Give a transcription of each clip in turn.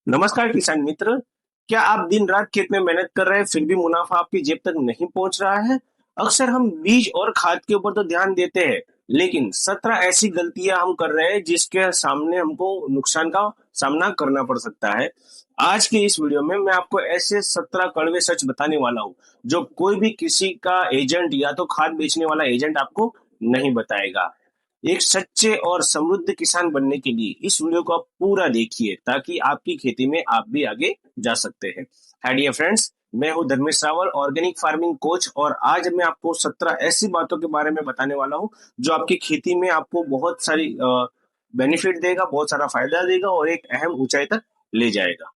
नमस्कार किसान मित्र। क्या आप दिन रात खेत में मेहनत कर रहे हैं फिर भी मुनाफा आपकी जेब तक नहीं पहुंच रहा है? अक्सर हम बीज और खाद के ऊपर तो ध्यान देते हैं, लेकिन 17 ऐसी गलतियां हम कर रहे हैं जिसके सामने हमको नुकसान का सामना करना पड़ सकता है। आज के इस वीडियो में मैं आपको ऐसे 17 कड़वे सच बताने वाला हूँ जो कोई भी किसी का एजेंट या तो खाद बेचने वाला एजेंट आपको नहीं बताएगा। एक सच्चे और समृद्ध किसान बनने के लिए इस वीडियो को आप पूरा देखिए ताकि आपकी खेती में आप भी आगे जा सकते हैं। हाय डियर फ्रेंड्स, मैं हूं Dharmesh Rawal, organic farming coach, और आज मैं आपको 17 ऐसी बातों के बारे में बताने वाला हूं जो आपकी खेती में आपको बहुत सारी बेनिफिट देगा, बहुत सारा फायदा देगा और एक अहम ऊंचाई तक ले जाएगा।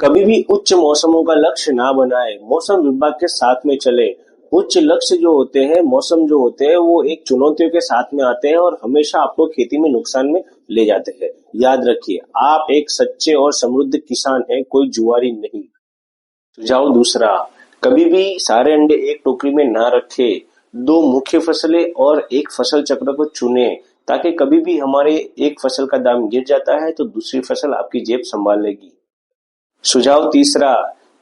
कभी भी उच्च मौसमों का लक्ष्य ना बनाए, मौसम विभाग के साथ में चले। उच्च लक्ष्य जो होते हैं, मौसम जो होते हैं, वो एक चुनौतियों के साथ में आते हैं और हमेशा आपको खेती में नुकसान में ले जाते हैं। याद रखिए, आप एक सच्चे और समृद्ध किसान हैं, कोई जुआरी नहीं। सुझाव दूसरा, कभी भी सारे अंडे एक टोकरी में ना रखे। दो मुख्य फसलें और एक फसल चक्र को चुने, ताकि कभी भी हमारे एक फसल का दाम गिर जाता है तो दूसरी फसल आपकी जेब संभाल लेगी। सुझाव तीसरा,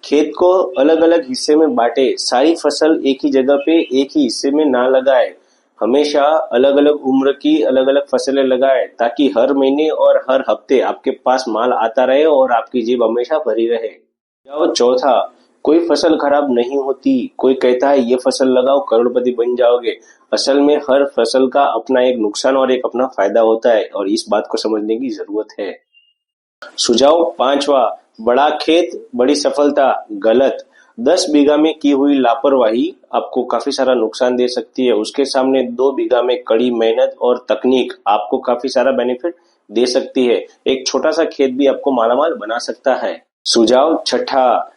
खेत को अलग अलग हिस्से में बांटे। सारी फसल एक ही जगह पे एक ही हिस्से में ना लगाए। हमेशा अलग अलग उम्र की अलग अलग फसलें लगाए, ताकि हर महीने और हर हफ्ते आपके पास माल आता रहे और आपकी जेब हमेशा भरी रहे। सुझाव चौथा, कोई फसल खराब नहीं होती। कोई कहता है ये फसल लगाओ करोड़पति बन जाओगे। असल में हर फसल का अपना एक नुकसान और एक अपना फायदा होता है और इस बात को समझने की जरूरत है। सुझाव पांचवा, बड़ा खेत बड़ी सफलता गलत। 10 बीघा में की हुई लापरवाही आपको काफी सारा नुकसान दे सकती है। उसके सामने 2 बीघा में कड़ी मेहनत और तकनीक आपको काफी सारा बेनिफिट दे सकती है। एक छोटा सा खेत भी आपको मालामाल बना सकता है। सुझाव छठा,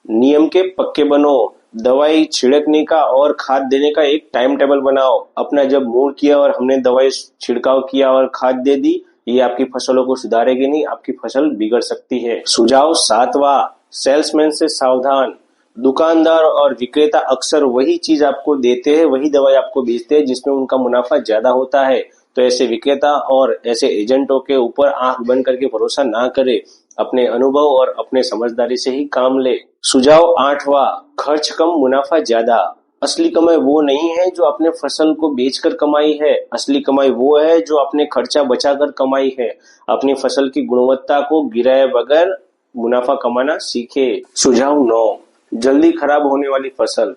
नियम के पक्के बनो। दवाई छिड़कने का और खाद देने का एक टाइम टेबल बनाओ। अपना जब मूड किया और हमने दवाई छिड़काव किया और खाद दे दी, ये आपकी फसलों को सुधारेगी नहीं, आपकी फसल बिगड़ सकती है। सुझाव सातवां, सेल्समैन से सावधान। दुकानदार और विक्रेता अक्सर वही चीज आपको देते हैं, वही दवाई आपको बेचते हैं जिसमें उनका मुनाफा ज्यादा होता है। तो ऐसे विक्रेता और ऐसे एजेंटों के ऊपर आंख बंद करके भरोसा ना करे। अपने अनुभव और अपने समझदारी से ही काम ले। सुझाव आठवां, खर्च कम मुनाफा ज्यादा। असली कमाई वो नहीं है जो आपने फसल को बेचकर कमाई है। असली कमाई वो है जो आपने खर्चा बचाकर कमाई है। अपनी फसल की गुणवत्ता को गिराए बगैर मुनाफा कमाना सीखे। सुझाव 9, जल्दी खराब होने वाली फसल।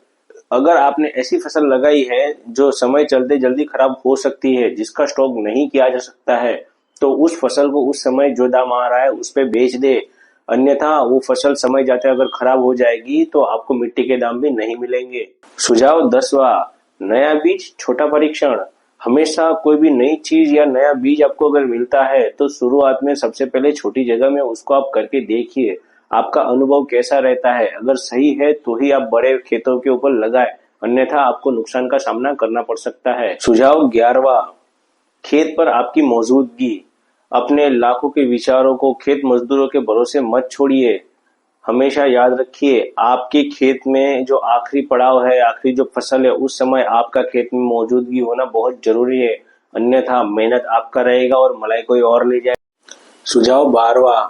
अगर आपने ऐसी फसल लगाई है जो समय चलते जल्दी खराब हो सकती है, जिसका स्टॉक नहीं किया जा सकता है, तो उस फसल को उस समय जो दाम आ रहा है उस पे बेच दे। अन्यथा वो फसल समय जाते अगर खराब हो जाएगी तो आपको मिट्टी के दाम भी नहीं मिलेंगे। सुझाव 10वां, नया बीज छोटा परीक्षण। हमेशा कोई भी नई चीज या नया बीज आपको अगर मिलता है तो शुरुआत में सबसे पहले छोटी जगह में उसको आप करके देखिए, आपका अनुभव कैसा रहता है। अगर सही है तो ही आप बड़े खेतों के ऊपर लगाए, अन्यथा आपको नुकसान का सामना करना पड़ सकता है। सुझाव 11वां, खेत पर आपकी मौजूदगी। अपने लाखों के विचारों को खेत मजदूरों के भरोसे मत छोड़िए। हमेशा याद रखिए, आपके खेत में जो आखिरी पड़ाव है, आखिरी जो फसल है, उस समय आपका खेत में मौजूदगी होना बहुत जरूरी है। अन्यथा मेहनत आपका रहेगा और मलाई कोई और ले जाए। सुझाव 12वां,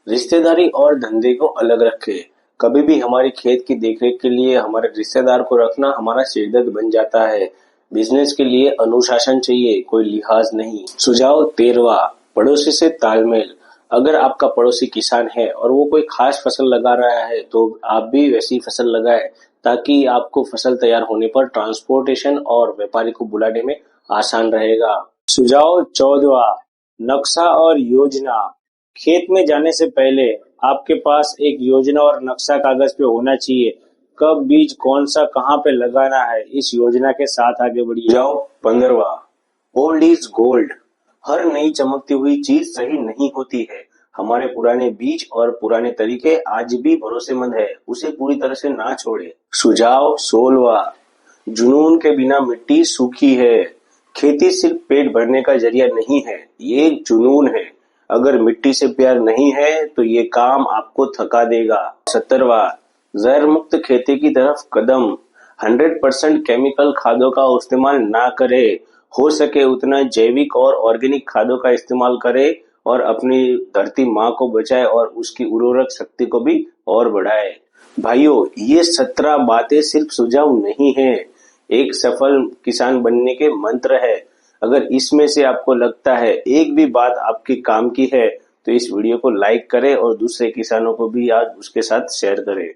रिश्तेदारी और धंधे को अलग रखें। कभी भी हमारी खेत की देखरेख के लिए हमारे रिश्तेदार को रखना हमारा सिरदर्द बन जाता है। बिजनेस के लिए अनुशासन चाहिए, कोई लिहाज नहीं। सुझाव 13वां, पड़ोसी से तालमेल। अगर आपका पड़ोसी किसान है और वो कोई खास फसल लगा रहा है तो आप भी वैसी फसल लगाए, ताकि आपको फसल तैयार होने पर ट्रांसपोर्टेशन और व्यापारी को बुलाने में आसान रहेगा। सुझाव 14वां, नक्शा और योजना। खेत में जाने से पहले आपके पास एक योजना और नक्शा कागज पे होना चाहिए। कब बीज कौन सा कहाँ पे लगाना है, इस योजना के साथ आगे बढ़िए। जाओ 15वां, ओल्ड इज गोल्ड। हर नई चमकती हुई चीज सही नहीं होती है। हमारे पुराने बीज और पुराने तरीके आज भी भरोसेमंद है, उसे पूरी तरह से ना छोड़े। सुझाव 16वां, जुनून के बिना मिट्टी सूखी है। खेती सिर्फ पेट भरने का जरिया नहीं है, ये एक जुनून है। अगर मिट्टी से प्यार नहीं है तो ये काम आपको थका देगा। 17वां, जहर मुक्त खेती की तरफ कदम। 100% केमिकल खादों का इस्तेमाल ना करे। हो सके उतना जैविक और ऑर्गेनिक खादों का इस्तेमाल करे और अपनी धरती माँ को बचाए और उसकी उर्वरक शक्ति को भी और बढ़ाए। भाइयों, ये 17 बातें सिर्फ सुझाव नहीं है, एक सफल किसान बनने के मंत्र है। अगर इसमें से आपको लगता है एक भी बात आपके काम की है तो इस वीडियो को लाइक करें और दूसरे किसानों को भी आज उसके साथ शेयर करें।